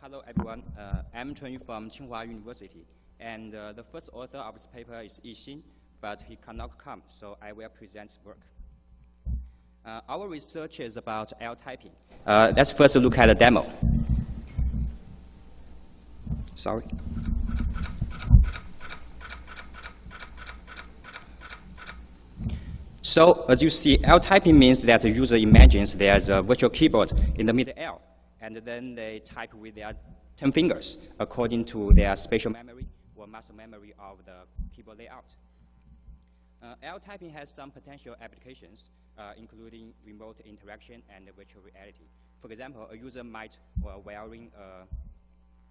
Hello, everyone. I'm Chun from Tsinghua University, and the first author of this paper is Yixin, but he cannot come, so I will present his work. Our research is about L typing. Let's first look at the demo. Sorry. So, as you see, L typing means that the user imagines there's a virtual keyboard in the middle L, and then they type with their 10 fingers according to their spatial memory or muscle memory of the keyboard layout. L typing has some potential applications, including remote interaction and virtual reality. For example, a user might wearing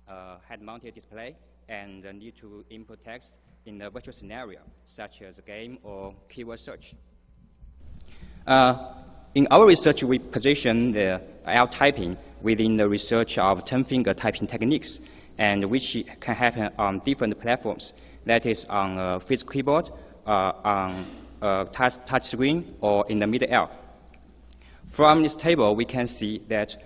a head-mounted display and need to input text in a virtual scenario, such as a game or keyword search. In our research, we position the L typing within the research of 10-finger typing techniques, and which can happen on different platforms. That is on a physical keyboard, on a touch screen, or in the middle L. From this table, we can see that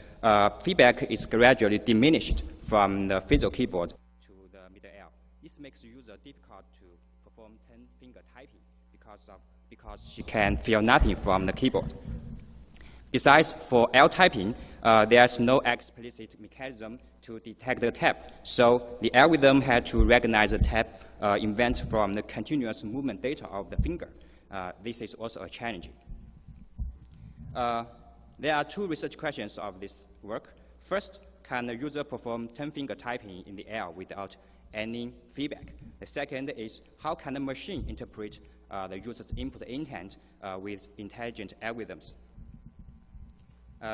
feedback is gradually diminished from the physical keyboard to the middle L. This makes the user difficult to perform 10-finger typing because she can feel nothing from the keyboard. Besides, for L typing, there's no explicit mechanism to detect the tap. So the algorithm had to recognize the tap event from the continuous movement data of the finger. This is also a challenge. There are two research questions of this work. First, can the user perform 10-finger typing in the L without any feedback? The second is, how can the machine interpret the user's input intent with intelligent algorithms?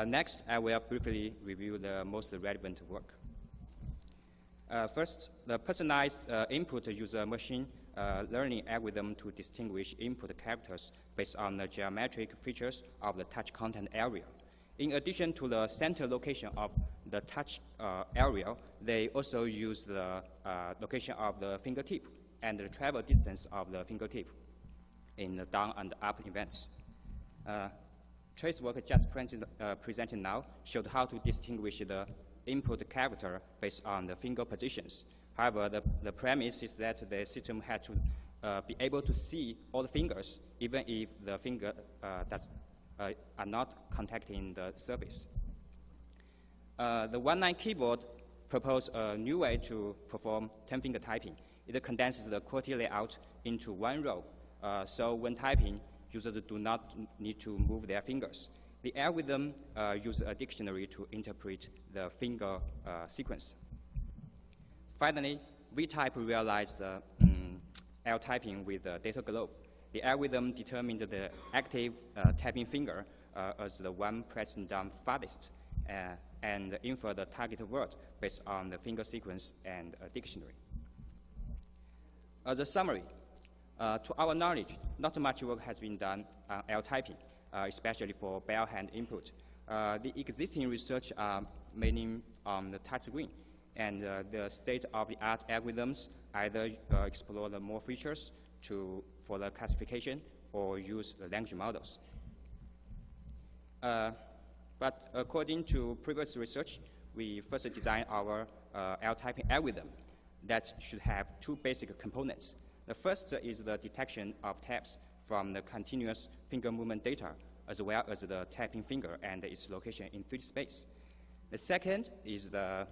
Next, I will briefly review the most relevant work. First, the personalized input user machine learning algorithm to distinguish input characters based on the geometric features of the touch content area. In addition to the center location of the touch area, they also use the location of the fingertip and the travel distance of the fingertip in the down and up events. Trace work just presented now showed how to distinguish the input character based on the finger positions. However, the premise is that the system had to be able to see all the fingers, even if the finger are not contacting the surface. The one-line keyboard proposed a new way to perform 10-finger typing. It condenses the QWERTY layout into one row, so when typing, users do not need to move their fingers. The algorithm uses a dictionary to interpret the finger sequence. Finally, VType realized L typing with the data glove. The algorithm determined the active typing finger as the one pressing down farthest and infer the target word based on the finger sequence and a dictionary. As a summary, to our knowledge, not much work has been done on L typing, especially for bare hand input. The existing research are mainly on the touch screen, and the state-of-the-art algorithms either explore the more features for the classification or use the language models. But according to previous research, we first designed our L typing algorithm that should have two basic components. The first is the detection of taps from the continuous finger movement data, as well as the tapping finger and its location in 3D space. The second is it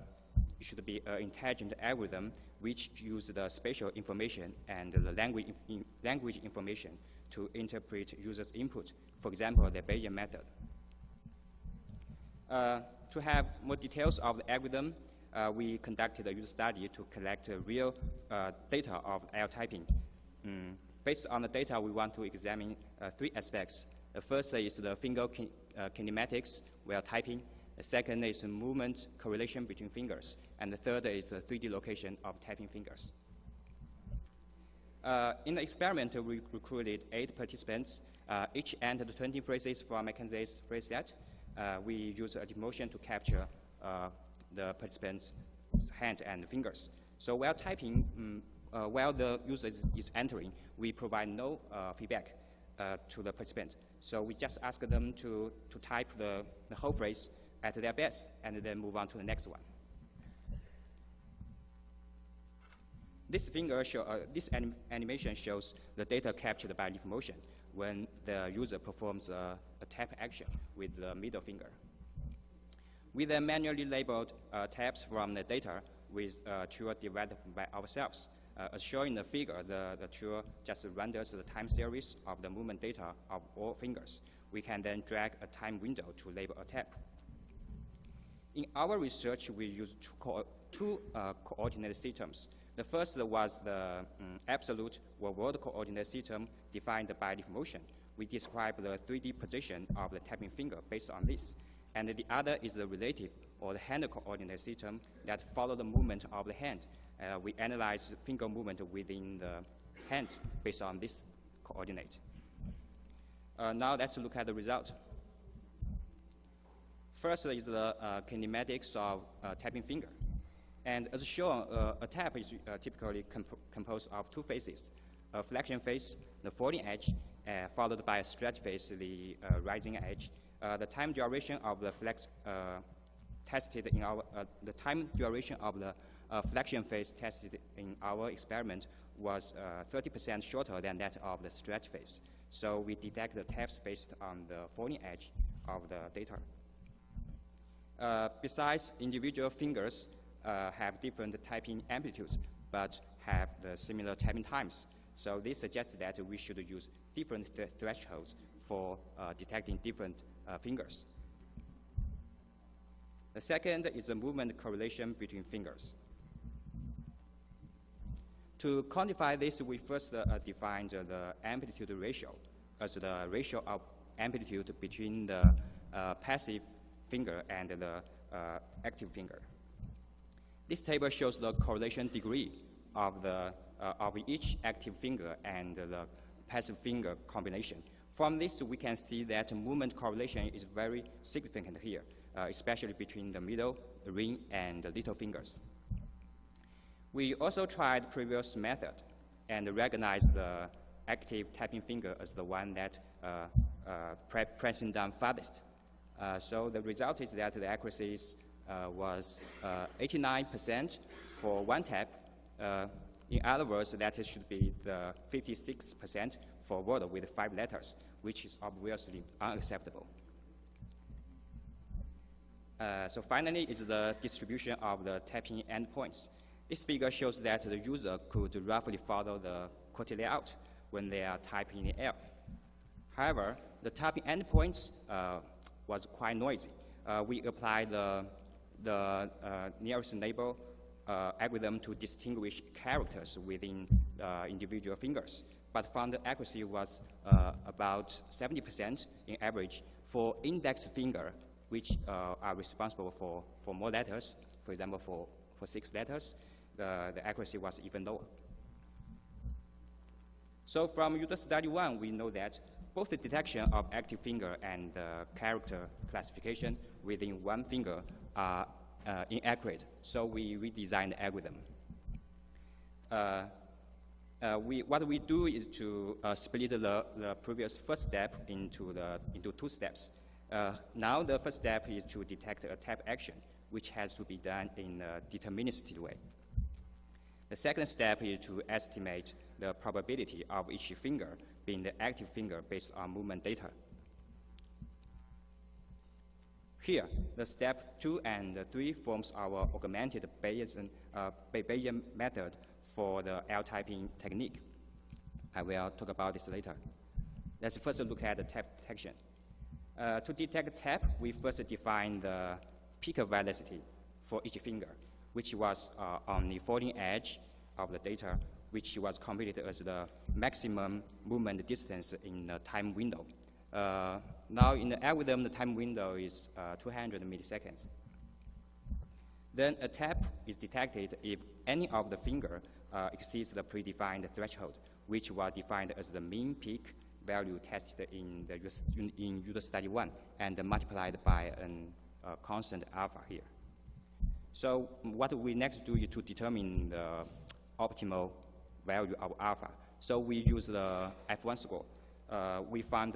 should be an intelligent algorithm which uses the spatial information and the language information to interpret users' input, for example, the Bayesian method. To have more details of the algorithm, we conducted a user study to collect real data of L typing. Based on the data, we want to examine three aspects. The first is the finger kinematics while typing. The second is the movement correlation between fingers. And the third is the 3D location of typing fingers. In the experiment, we recruited 8 participants. Each entered 20 phrases from McKenzie's phrase set. We used a motion to capture the participants' hands and fingers. So while typing, while the user is entering, we provide no feedback to the participant. So we just ask them to type the whole phrase at their best and then move on to the next one. This animation shows the data captured by leaf motion when the user performs a tap action with the middle finger. We then manually labeled taps from the data with a tool developed by ourselves. As shown in the figure, the tool just renders the time series of the movement data of all fingers. We can then drag a time window to label a tap. In our research, we used two coordinate systems. The first was the absolute or world coordinate system defined by leaf motion. We describe the 3D position of the tapping finger based on this. And the other is the relative or the hand coordinate system that follow the movement of the hand. We analyze finger movement within the hands based on this coordinate. Now let's look at the result. First is the kinematics of tapping finger. And as shown, a tap is typically composed of two phases: a flexion phase, the falling edge, followed by a stretch phase, the rising edge. The time duration of the tested in our the time duration of the flexion phase tested in our experiment was 30% shorter than that of the stretch phase. So we detect the taps based on the falling edge of the data. Besides, individual fingers have different tapping amplitudes, but have the similar tapping times. So this suggests that we should use different thresholds for detecting different fingers. The second is the movement correlation between fingers. To quantify this, we first defined the amplitude ratio as the ratio of amplitude between the passive finger and the active finger. This table shows the correlation degree of each active finger and the passive finger combination. From this, we can see that movement correlation is very significant here, especially between the middle, the ring, and the little fingers. We also tried previous method and recognized the active tapping finger as the one that pressing down farthest. So the result is that the accuracy was 89% for one tap. In other words, that it should be the 56% for a word with 5 letters, which is obviously unacceptable. So finally is the distribution of the tapping endpoints. This figure shows that the user could roughly follow the QWERTY layout when they are typing in the air. However, the tapping endpoints was quite noisy. We applied the nearest neighbor algorithm to distinguish characters within individual fingers, but found the accuracy was about 70% in average for index finger, which are responsible for more letters. For example, for 6 letters, the accuracy was even lower. So from user study 1, we know that both the detection of active finger and character classification within one finger are inaccurate. So we redesigned the algorithm. What we do is to split the previous first step into 2 steps. Now the first step is to detect a tap action, which has to be done in a deterministic way. The second step is to estimate the probability of each finger being the active finger based on movement data. Here, the step 2 and 3 forms our augmented Bayesian method for the L-typing technique. I will talk about this later. Let's first look at the tap detection. To detect tap, we first define the peak velocity for each finger, which was on the falling edge of the data, which was computed as the maximum movement distance in the time window. Now in the algorithm, the time window is 200 milliseconds. Then a tap is detected if any of the finger exceeds the predefined threshold, which was defined as the mean peak value tested in user study 1 and multiplied by a constant alpha here. So what we next do is to determine the optimal value of alpha. So we use the F1 score. We found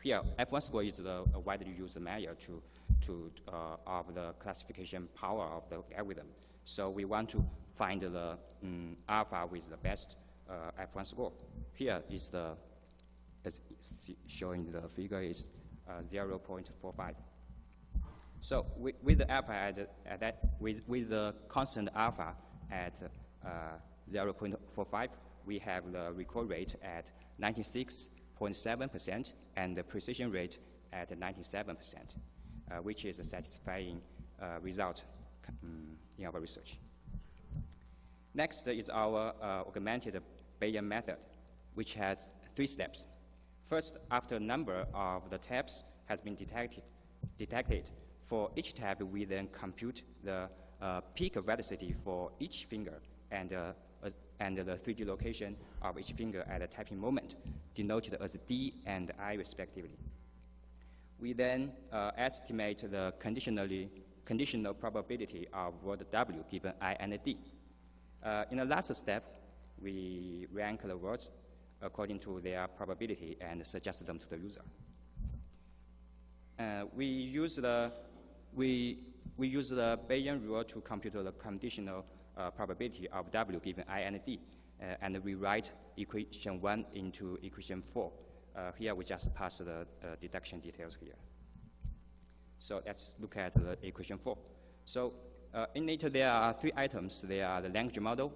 here F1 score is a widely used measure of the classification power of the algorithm. So we want to find the alpha with the best F1 score. Here is the, as showing the figure, is 0.45. So with the alpha with the constant alpha at 0.45, we have the recall rate at 96.7% and the precision rate at 97%, which is a satisfying result in our research. Next is our augmented Bayesian method, which has 3 steps. First, after a number of the taps has been detected, for each tab we then compute the peak velocity for each finger and the 3D location of each finger at a tapping moment, denoted as D and I respectively. We then estimate the conditional probability of word W given I and D. In the last step, we rank the words according to their probability and suggest them to the user. We use the Bayesian rule to compute the conditional probability of W given I and D, and we write equation 1 into equation 4. Here we just pass the deduction details here. So let's look at the equation 4. So in it there are 3 items. They are the language model,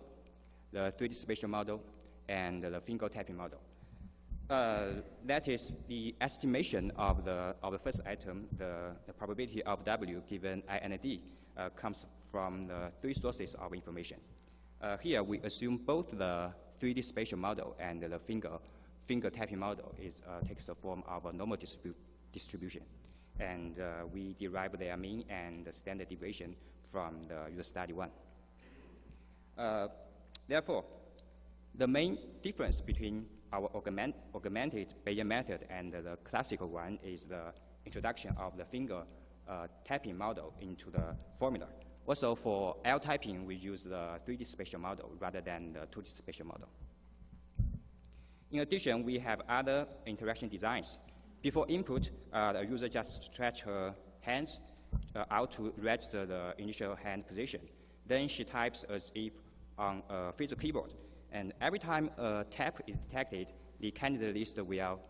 the 3D spatial model, and the finger tapping model. That is the estimation of the first item, the probability of W given I and D, comes from the 3 sources of information. Here we assume both the 3D spatial model and the finger tapping model takes the form of a normal distribution. And we derive their mean and standard deviation from the user study 1. Therefore, the main difference between our augmented Bayesian method and the classical one is the introduction of the finger tapping model into the formula. Also, for L typing, we use the 3D spatial model rather than the 2D spatial model. In addition, we have other interaction designs. Before input, the user just stretch her hands out to register the initial hand position. Then she types as if on a physical keyboard. And every time a tap is detected, the candidate list will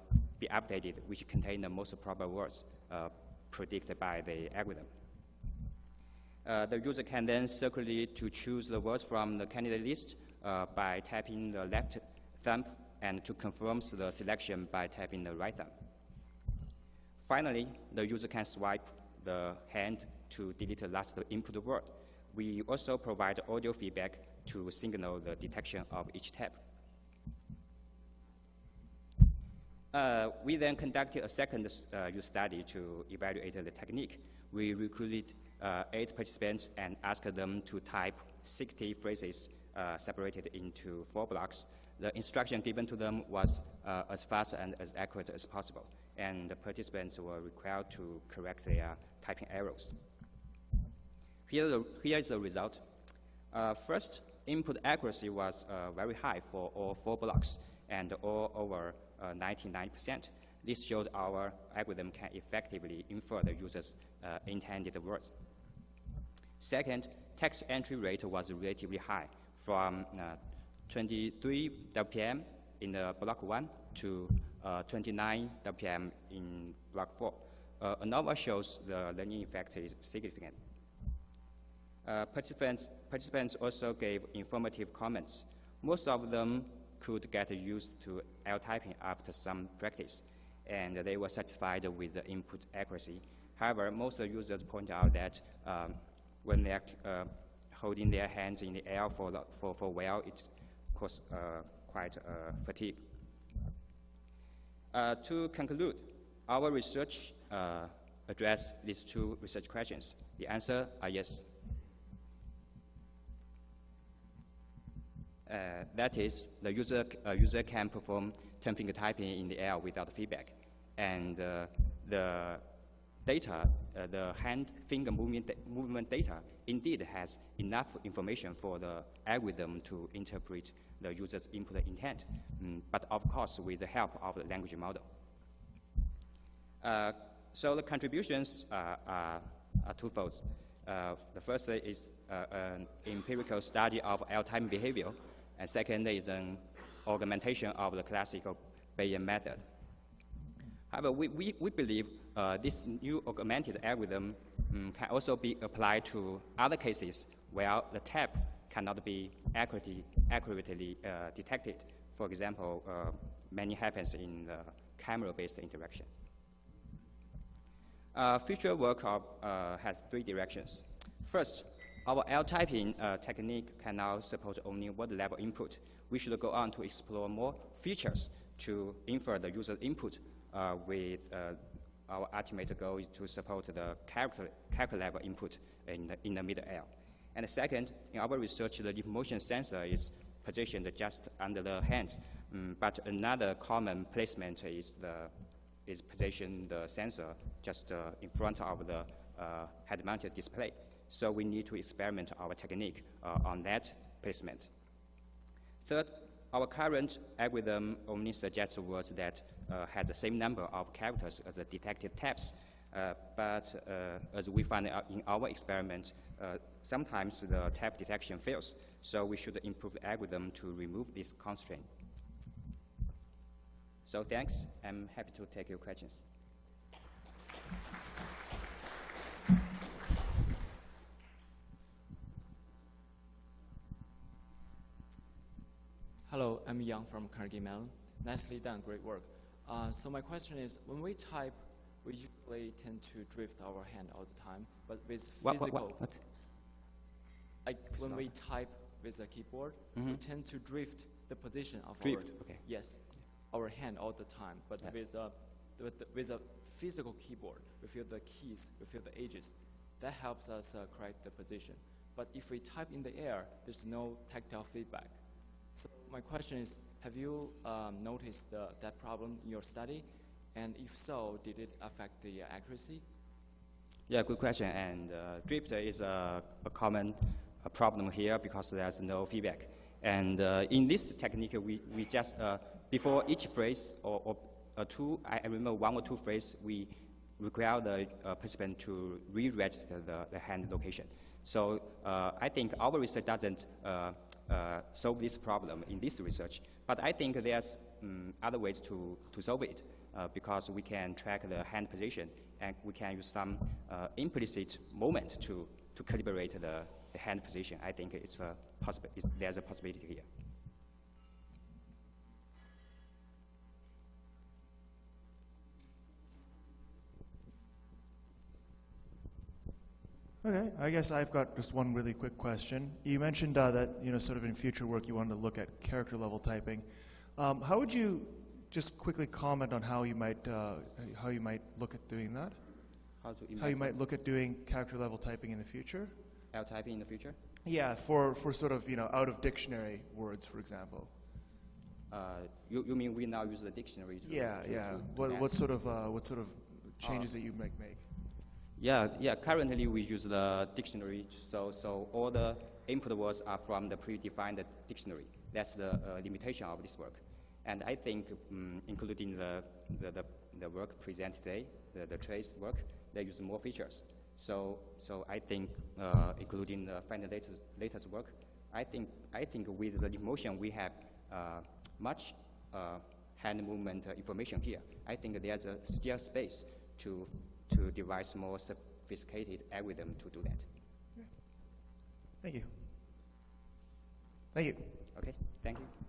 be updated, which contain the most probable words predicted by the algorithm. The user can then circulate to choose the words from the candidate list by tapping the left thumb and to confirm the selection by tapping the right thumb. Finally, the user can swipe the hand to delete the last input word. We also provide audio feedback to signal the detection of each tap. We then conducted a second user study to evaluate the technique. We recruited 8 participants and asked them to type 60 phrases separated into 4 blocks. The instruction given to them was as fast and as accurate as possible, and the participants were required to correct their typing errors. Here is the result. First, input accuracy was very high for all 4 blocks and all over 99%. This shows our algorithm can effectively infer the user's intended words. Second, text entry rate was relatively high, from 23 WPM in block 1 to 29 WPM in block 4. ANOVA shows the learning effect is significant. Participants also gave informative comments. Most of them could get used to L typing after some practice, and they were satisfied with the input accuracy. However, most users point out that when they're holding their hands in the air for a while, it causes quite fatigue. To conclude, our research addressed these 2 research questions. The answer are yes. That is, the user can perform 10-finger typing in the air without feedback, and the data, the hand-finger movement data, indeed has enough information for the algorithm to interpret the user's input intent, but of course with the help of the language model. So the contributions are twofold. The first is an empirical study of L-type behavior, and second is an augmentation of the classical Bayesian method. However, we believe this new augmented algorithm can also be applied to other cases where the tap cannot be accurately detected. For example, many happens in the camera-based interaction. Future work has 3 directions. First, our L-typing technique can now support only word-level input. We should go on to explore more features to infer the user input with our ultimate goal is to support the character level input in the middle L. And second, in our research, the leaf motion sensor is positioned just under the hands, but another common placement is position the sensor just in front of the head-mounted display. So we need to experiment our technique on that placement. Third, our current algorithm only suggests words that has the same number of characters as the detected taps. But as we find out in our experiment, sometimes the tap detection fails. So we should improve the algorithm to remove this constraint. So thanks. I'm happy to take your questions. Hello, I'm Yang from Carnegie Mellon. Nicely done, great work. So my question is, when we type, we usually tend to drift our hand all the time, but with physical, what? Like when we type with a keyboard, we tend to drift the position of our hand all the time. But with a physical keyboard, we feel the keys, we feel the edges. That helps us correct the position. But if we type in the air, there's no tactile feedback. So my question is, have you noticed that problem in your study? And if so, did it affect the accuracy? Yeah, good question. And drift is a common problem here because there's no feedback. And in this technique, we just, before each phrase or two, I remember 1 or 2 phrases, we require the participant to re-register the hand location. So I think our research doesn't solve this problem in this research, but I think there's other ways to solve it because we can track the hand position and we can use some implicit moment to calibrate the hand position. I think it's there's a possibility here. Okay, I guess I've got just one really quick question. You mentioned that, sort of in future work you wanted to look at character level typing. How would you just quickly comment on how you might look at doing that? How you might look at doing character level typing in the future? L-typing in the future? Yeah, for sort of out of dictionary words, for example. You mean we now use the dictionary? What sort of changes that you might make? Yeah. Currently we use the dictionary, so all the input words are from the predefined dictionary. That's the limitation of this work. And I think, including the work presented today, the trace work, they use more features. So I think, including the final latest work, I think with the motion we have much hand movement information here. I think there's still space to devise more sophisticated algorithm to do that. Thank you. Thank you. Okay, thank you.